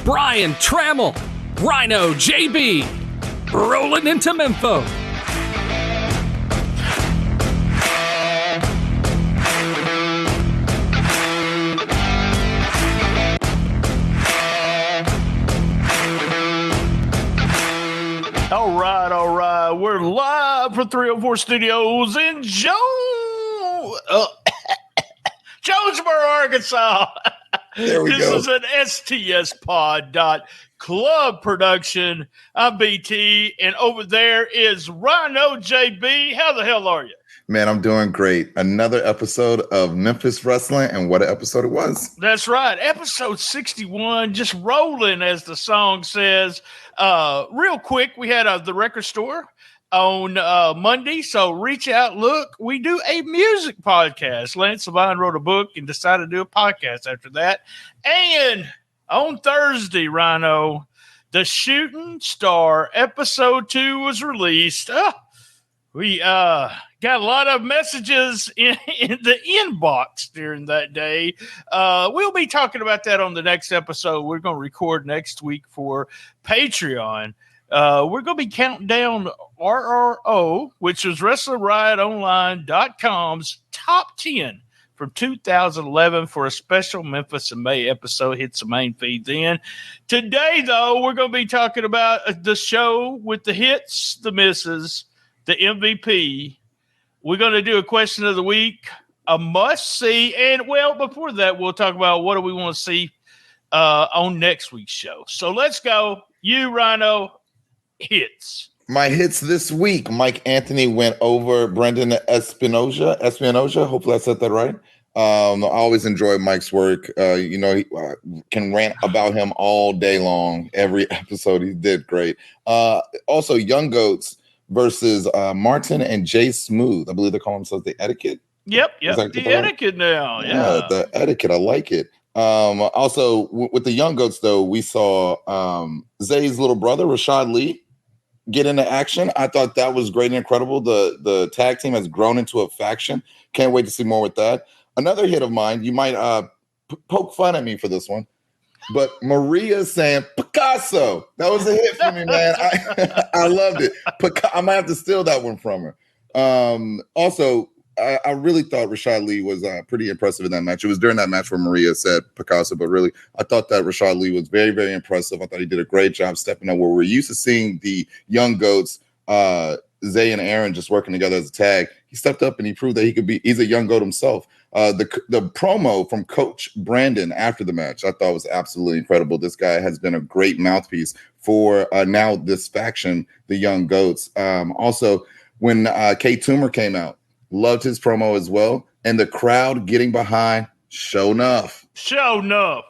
Brian Tramel, RynoJB, Rollin Into Mempho. All right. We're live from 304 Studios in Jonesboro, Arkansas. There we go. This is an STSpod.club production. I'm BT, and over there is RynoJB. How the hell are you? Man, I'm doing great. Another episode of Memphis Wrestling, and what an episode it was. That's right. Episode 61, just rolling, as the song says. Real quick, we had the record store on Monday, so reach out. Look, we do a music podcast. Lance Levine wrote a book and decided to do a podcast after that. And on Thursday, Rhino, The Shooting Star Episode 2 was released. We got a lot of messages in the inbox during that day. We'll be talking about that on the next episode. We're going to record next week for Patreon. We're going to be counting down RRO, which is WrestlingRiotOnline.com's top 10 from 2011 for a special Memphis in May episode. Hits the main feed then. Today, though, we're going to be talking about the show with the hits, the misses, the MVP. We're going to do a question of the week, a must-see, and, well, before that, we'll talk about what do we want to see on next week's show. So let's go. You, Rhino, hits. My hits this week. Mike Anthony went over Brendan Espinoza. Hopefully I said that right. I always enjoy Mike's work. He can rant about him all day long. Every episode he did great. Also, Young Goats versus Martin and Jay Smooth. I believe they call themselves the Etiquette. Yep. The Etiquette now. Yeah, the Etiquette. I like it. Also, with the Young Goats, though, we saw Zay's little brother, Rashad Lee, get into action. I thought that was great and incredible. The tag team has grown into a faction. Can't wait to see more with that. Another hit of mine, you might poke fun at me for this one, but Maria saying Picasso. That was a hit for me, man. I loved it. I might have to steal that one from her. Also, I really thought Rashad Lee was pretty impressive in that match. It was during that match where Maria said Picasso, but really, I thought that Rashad Lee was very, very impressive. I thought he did a great job stepping up where we're used to seeing the Young Goats, Zay and Aaron just working together as a tag. He stepped up and he proved that he's a young goat himself. The promo from Coach Brandon after the match, I thought was absolutely incredible. This guy has been a great mouthpiece for now this faction, the Young Goats. Also, when TOOMER came out, loved his promo as well. And the crowd getting behind, show enough. Show, you're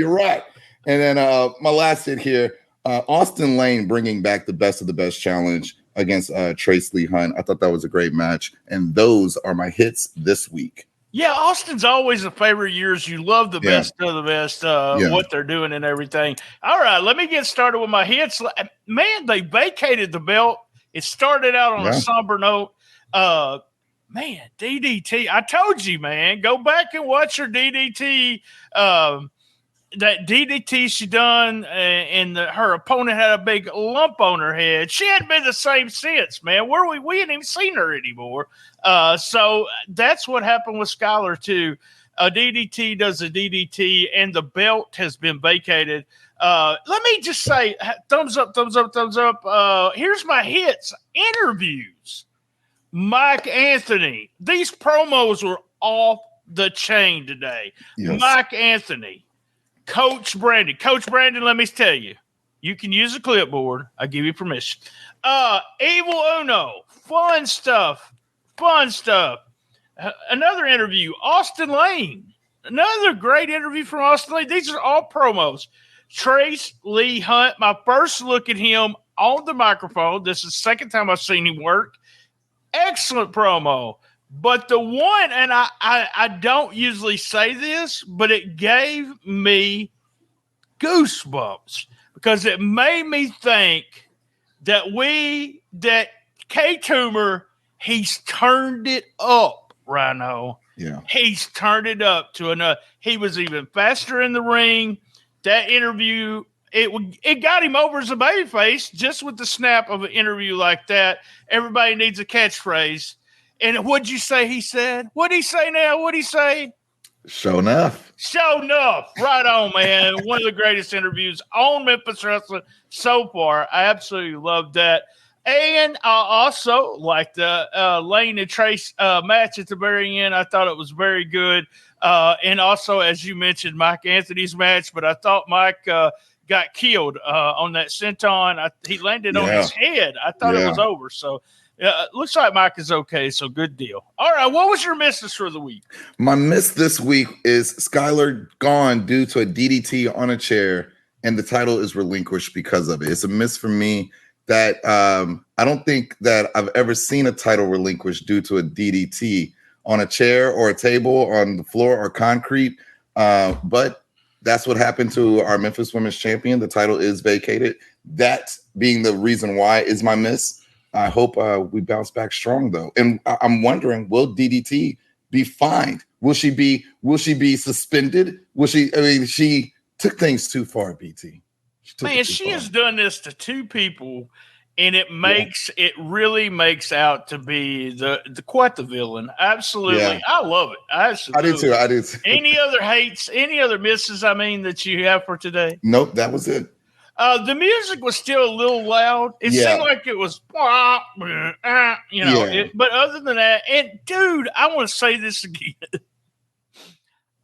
right. And then my last hit here, Austin Lane bringing back the best of the best challenge against Trace Lee Hunt. I thought that was a great match. And those are my hits this week. Yeah, Austin's always a favorite of yours. You love the best of the best, what they're doing and everything. All right, let me get started with my hits. Man, they vacated the belt. It started out on a somber note. Man, DDT. I told you, man, go back and watch your DDT. That DDT she done, and her opponent had a big lump on her head. She hadn't been the same since, man. We hadn't even seen her anymore. So that's what happened with Skylar too. DDT does a DDT, and the belt has been vacated. Let me just say, thumbs up. Here's my hits. Interviews. Mike Anthony. These promos were off the chain today. Yes. Mike Anthony. Coach Brandon, let me tell you, you can use a clipboard. I give you permission. Evil Uno, fun stuff. Another interview, Austin Lane. Another great interview from Austin Lane. These are all promos. Trace Lee Hunt, my first look at him on the microphone. This is the second time I've seen him work. Excellent promo. But the one, and I don't usually say this, but it gave me goosebumps because it made me think that TOOMER, he's turned it up, Rhino. Yeah. He's turned it up to another. He was even faster in the ring. That interview, it got him over as a babyface just with the snap of an interview like that. Everybody needs a catchphrase. And what'd you say he said? What'd he say now? What'd he say? Show enough. Show enough. Right on, man. One of the greatest interviews on Memphis Wrestling so far. I absolutely loved that. And I also liked the Lane and Trace match at the very end. I thought it was very good. And also, as you mentioned, Mike Anthony's match, but I thought Mike got killed on that senton. He landed on his head. I thought it was over. So looks like Mike is okay. So good deal. All right. What was your misses for the week? My miss this week is Skylar gone due to a DDT on a chair, and the title is relinquished because of it. It's a miss for me that I don't think that I've ever seen a title relinquished due to a DDT on a chair or a table, on the floor or concrete. But that's what happened to our Memphis Women's Champion. The title is vacated. That being the reason why is my miss. I hope we bounce back strong, though. And I'm wondering, will DDT be fined? Will she be suspended? She took things too far, BT. She has done this to two people, and it really makes out to be quite the villain. Absolutely. Yeah. I love it. Absolutely. I do too. Any other hates, any other misses, that you have for today? Nope, that was it. The music was still a little loud. It seemed like it was, but other than that, and dude, I want to say this again.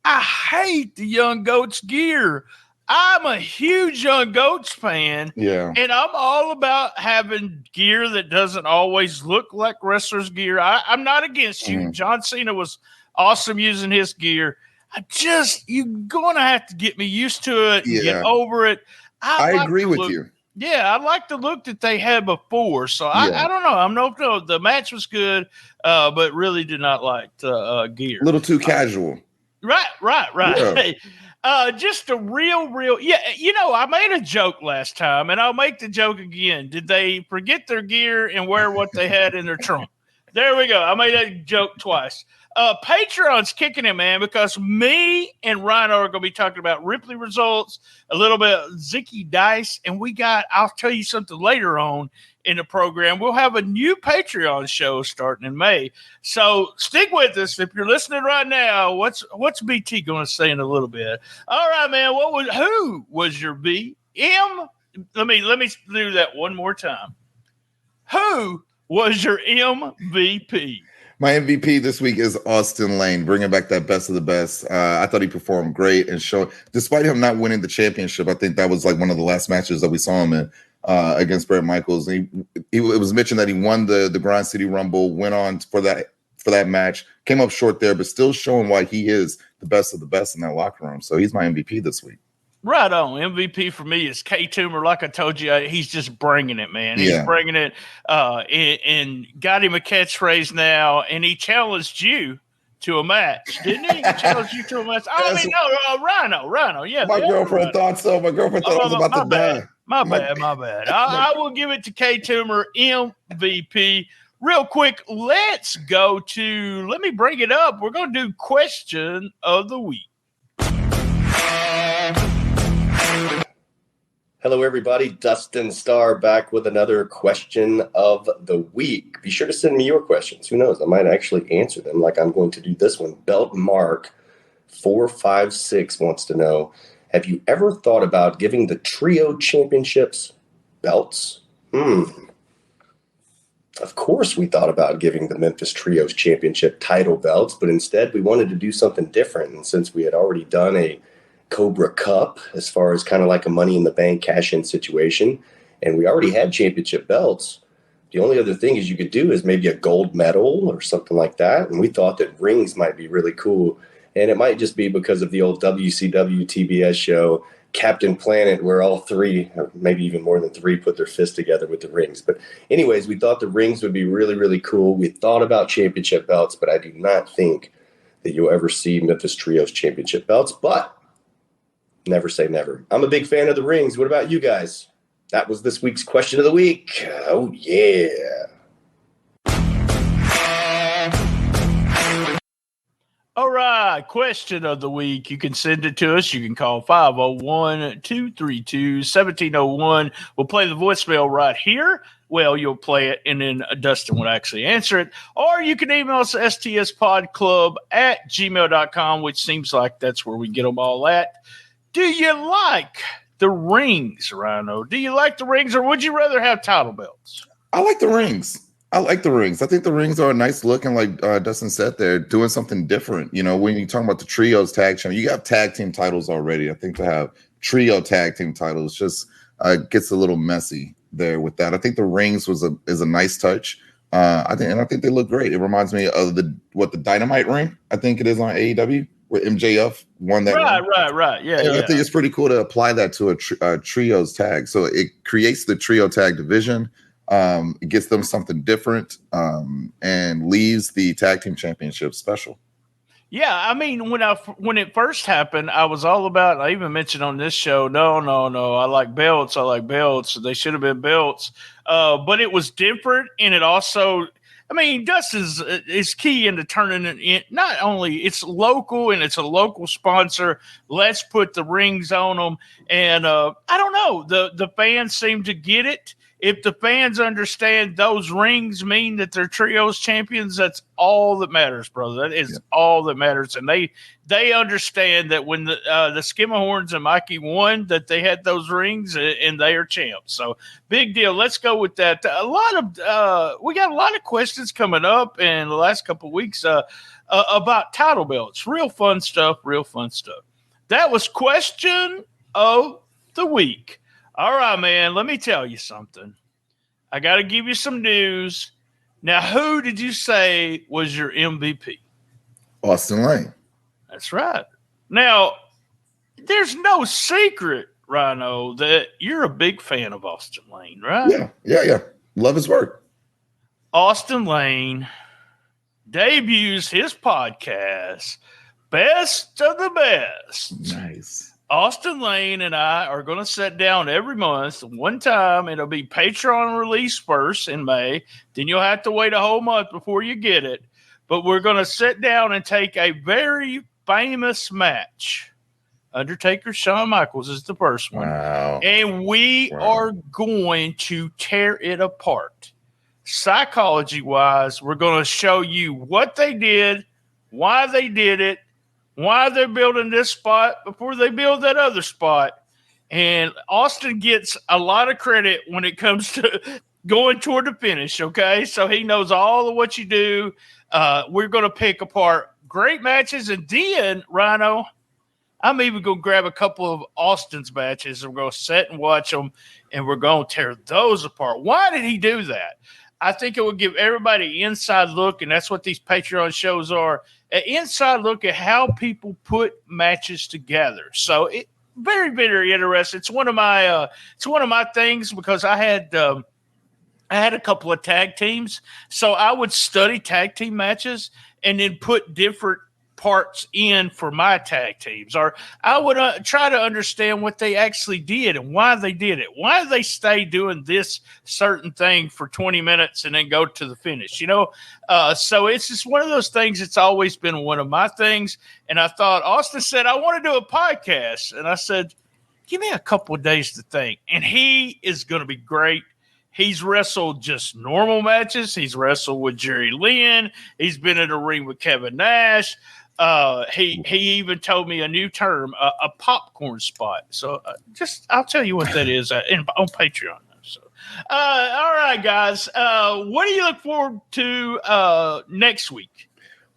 I hate the Young Goats gear. I'm a huge Young Goats fan. Yeah. And I'm all about having gear that doesn't always look like wrestlers' gear. I'm not against you. John Cena was awesome using his gear. You're going to have to get me used to it and get over it. I agree with you. Yeah, I like the look that they had before. So I don't know. The match was good, but really did not like the gear. A little too casual. Right. Yeah. Just a real. Yeah, I made a joke last time, and I'll make the joke again. Did they forget their gear and wear what they had in their trunk? There we go. I made that joke twice. Patreon's kicking it, man, because me and RHINO are going to be talking about Ripley results, a little bit of Zicky Dice, and I'll tell you something later on in the program. We'll have a new Patreon show starting in May. So stick with us. If you're listening right now, what's BT going to say in a little bit? All right, man. Who was your BM? Let me do that one more time. Who was your MVP? My MVP this week is Austin Lane, bringing back that best of the best. I thought he performed great and despite him not winning the championship, I think that was like one of the last matches that we saw him in against Bret Michaels. It was mentioned that he won the Grind City Rumble, went on for that match, came up short there, but still showing why he is the best of the best in that locker room. So he's my MVP this week. Right on. MVP for me is TOOMER. Like I told you, he's just bringing it, man. He's bringing it and got him a catchphrase now, and he challenged you to a match, didn't he? He challenged you to a match. RHINO. Yeah. My girlfriend thought so. My girlfriend thought I was about to die. My bad. I will give it to TOOMER, MVP. Real quick, let me bring it up. We're going to do question of the week. Hello, everybody. Dustin Starr back with another question of the week. Be sure to send me your questions. Who knows? I might actually answer them like I'm going to do this one. Belt Mark 456 wants to know, have you ever thought about giving the trio championships belts? Of course we thought about giving the Memphis Trios championship title belts, but instead we wanted to do something different. And since we had already done a Cobra Cup as far as kind of like a Money in the Bank cash-in situation, and we already had championship belts, the only other thing is you could do is maybe a gold medal or something like that. And we thought that rings might be really cool. And it might just be because of the old WCW TBS show, Captain Planet, where all three, or maybe even more than three, put their fists together with the rings. But anyways, we thought the rings would be really, really cool. We thought about championship belts, but I do not think that you'll ever see Memphis Trios championship belts. But never say never. I'm a big fan of the rings. What about you guys? That was this week's question of the week. Oh, yeah. All right, question of the week. You can send it to us. You can call 501-232-1701. We'll play the voicemail right here. Well, you'll play it, and then Dustin will actually answer it. Or you can email us stspodclub@gmail.com, which seems like that's where we get them all at. Do you like the rings, Rhino? Do you like the rings, or would you rather have title belts? I like the rings. I think the rings are a nice look, and like Dustin said, they're doing something different. You know, when you talk about the trios tag channel, you got tag team titles already. I think to have trio tag team titles just gets a little messy there with that. I think the rings is a nice touch. I think they look great. It reminds me of the Dynamite ring. I think it is on AEW where MJF won that. Right. Yeah. I think it's pretty cool to apply that to a trios tag. So it creates the trio tag division. It gets them something different and leaves the tag team championship special. Yeah, I mean, when it first happened, I was all about. I even mentioned on this show, no. I like belts. They should have been belts, but it was different, and it also. I mean, Dustin is key into turning it in. Not only it's local and it's a local sponsor. Let's put the rings on them, and I don't know. The fans seem to get it. If the fans understand those rings mean that they're trios champions, that's all that matters, brother. That is all that matters. And they understand that when the Skimmerhorns and Mikey won, that they had those rings and they are champs. So big deal. Let's go with that. We got a lot of questions coming up in the last couple of weeks about title belts. Real fun stuff. That was question of the week. All right, man, let me tell you something. I got to give you some news. Now, who did you say was your MVP? Austin Lane. That's right. Now, there's no secret, Rhino, that you're a big fan of Austin Lane, right? Yeah. Love his work. Austin Lane debuts his podcast, Best of the Best. Nice. Austin Lane and I are going to sit down every month, one time. It'll be Patreon release first in May. Then you'll have to wait a whole month before you get it. But we're going to sit down and take a very famous match. Undertaker, Shawn Michaels is the first one. Wow. And we are going to tear it apart. Psychology-wise, we're going to show you what they did, why they did it, why they're building this spot before they build that other spot. And Austin gets a lot of credit when it comes to going toward the finish, okay? So he knows all of what you do. We're going to pick apart great matches. And then, Rhino, I'm even going to grab a couple of Austin's matches, and we're going to sit and watch them, and we're going to tear those apart. Why did he do that? I think it would give everybody an inside look, and that's what these Patreon shows are, an inside look at how people put matches together. So it very, very interesting. It's one of my things because I had a couple of tag teams, so I would study tag team matches and then put different parts in for my tag teams, or I would try to understand what they actually did and why they did it. Why did they stay doing this certain thing for 20 minutes and then go to the finish? So it's just one of those things. It's always been one of my things. And I thought, Austin said, I want to do a podcast. And I said, give me a couple of days to think. And he is going to be great. He's wrestled just normal matches. He's wrestled with Jerry Lynn. He's been in a ring with Kevin Nash. He even told me a new term, a popcorn spot. So I'll tell you what that is on Patreon. So, all right, guys. What do you look forward to next week?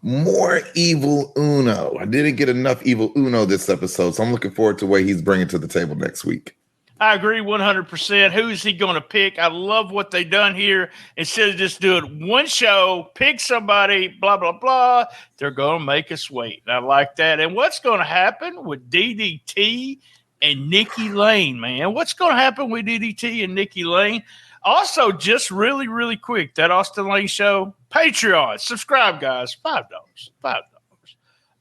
More Evil Uno. I didn't get enough Evil Uno this episode, so I'm looking forward to what he's bringing to the table next week. I agree 100%. Who is he going to pick? I love what they've done here. Instead of just doing one show, pick somebody, blah, blah, blah, they're going to make us wait. And I like that. And what's going to happen with DDT and Nikki Lane, man? What's going to happen with DDT and Nikki Lane? Also, just really, really quick, that Austin Lane show, Patreon. Subscribe, guys. $5.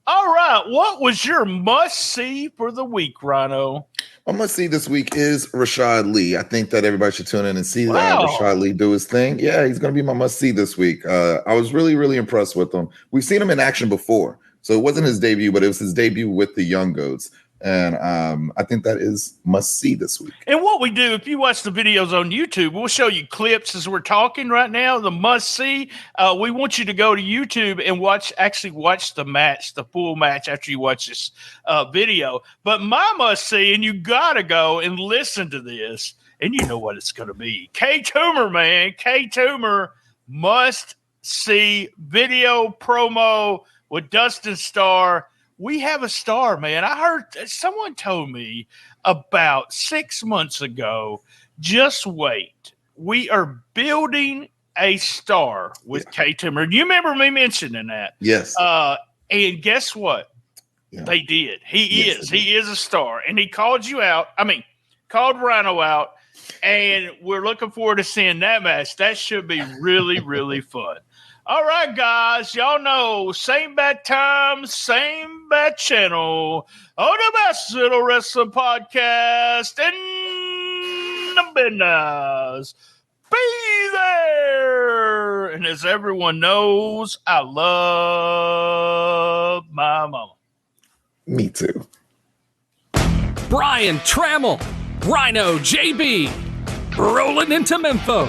All right. What was your must-see for the week, Rhino? My must-see this week is Rashad Lee. I think that everybody should tune in and see Rashad Lee do his thing. Yeah, he's going to be my must-see this week. I was really, really impressed with him. We've seen him in action before. So it wasn't his debut, but it was his debut with the Young Goats. And I think that is must see this week. And what we do, if you watch the videos on YouTube, we'll show you clips as we're talking right now. The must see. We want you to go to YouTube and watch the match, the full match after you watch this video. But my must see, and you gotta go and listen to this, and you know what it's gonna be. TOOMER, man, TOOMER must see video promo with Dustin Starr. We have a star, man. I heard someone told me about 6 months ago, just wait. We are building a star with TOOMER. You remember me mentioning that? Yes. And guess what? Yeah. They did. He is a star. And he called you out. Called RHINO out. And we're looking forward to seeing that match. That should be really, really fun. All right, guys, y'all know, same bad time, same bad channel, on the best little wrestling podcast in the business. Be there! And as everyone knows, I love my mama. Me too. Brian Tramel, RynoJB, Rollin Into Mempho.